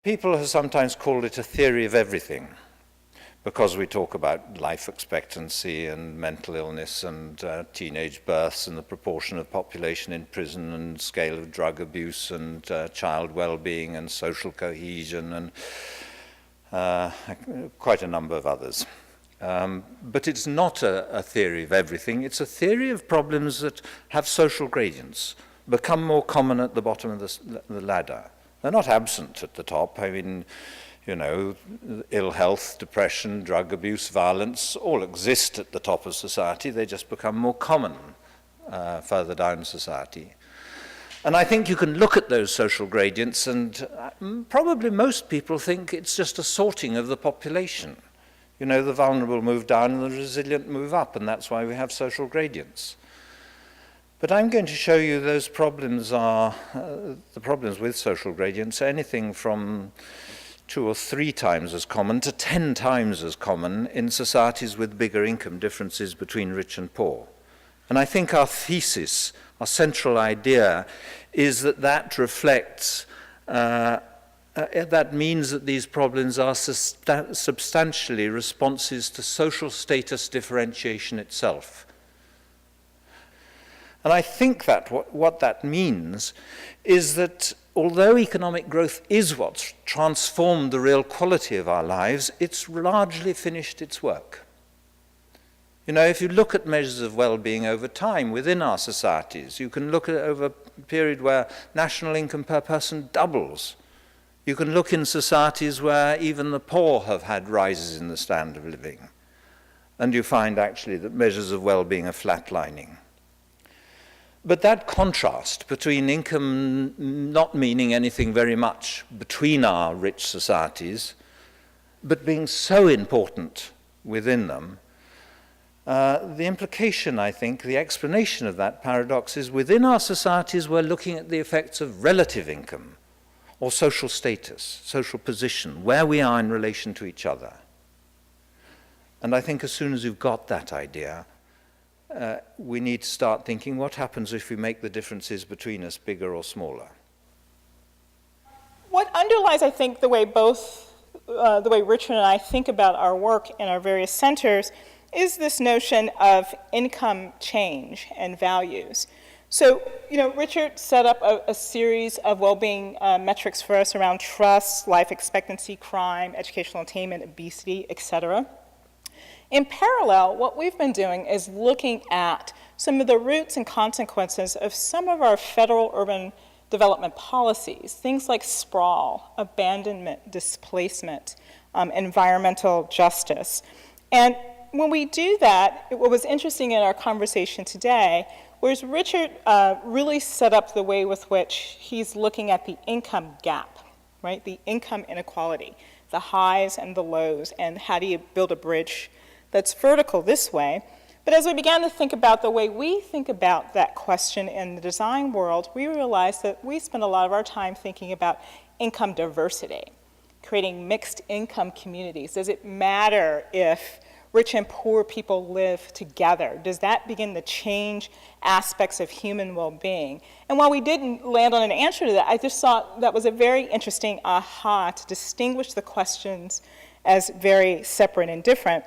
People have sometimes called it a theory of everything, because we talk about life expectancy and mental illness and teenage births and the proportion of population in prison and scale of drug abuse and child well-being and social cohesion and quite a number of others. But it's not a theory of everything. It's a theory of problems that have social gradients, become more common at the bottom of the ladder. They're not absent at the top. I mean, you know, ill health, depression, drug abuse, violence, all exist at the top of society. They just become more common further down society. And I think you can look at those social gradients, and probably most people think it's just a sorting of the population. You know, the vulnerable move down and the resilient move up, and that's why we have social gradients. But I'm going to show you those problems are, the problems with social gradients are anything from 2 or 3 times as common to 10 times as common in societies with bigger income differences between rich and poor. And I think our thesis, our central idea, is that that reflects, that means that these problems are substantially responses to social status differentiation itself. And I think that what that means is that although economic growth is what's transformed the real quality of our lives, it's largely finished its work. You know, if you look at measures of well-being over time within our societies, you can look at over a period where national income per person doubles. You can look in societies where even the poor have had rises in the standard of living. And you find actually that measures of well-being are flatlining. But that contrast between income not meaning anything very much between our rich societies, but being so important within them, the implication, I think, the explanation of that paradox is within our societies we're looking at the effects of relative income or social status, social position, where we are in relation to each other. And I think as soon as you've got that idea, we need to start thinking what happens if we make the differences between us bigger or smaller. What underlies, I think, the way Richard and I think about our work in our various centers is this notion of income change and values. So, you know, Richard set up a series of well-being metrics for us around trust, life expectancy, crime, educational attainment, obesity, et cetera. In parallel, what we've been doing is looking at some of the roots and consequences of some of our federal urban development policies, things like sprawl, abandonment, displacement, environmental justice. And when we do that, what was interesting in our conversation today was Richard really set up the way with which he's looking at the income gap, right? The income inequality, the highs and the lows, and how do you build a bridge that's vertical this way. But as we began to think about the way we think about that question in the design world, we realized that we spend a lot of our time thinking about income diversity, creating mixed income communities. Does it matter if rich and poor people live together? Does that begin to change aspects of human well-being? And while we didn't land on an answer to that, I just thought that was a very interesting aha to distinguish the questions as very separate and different.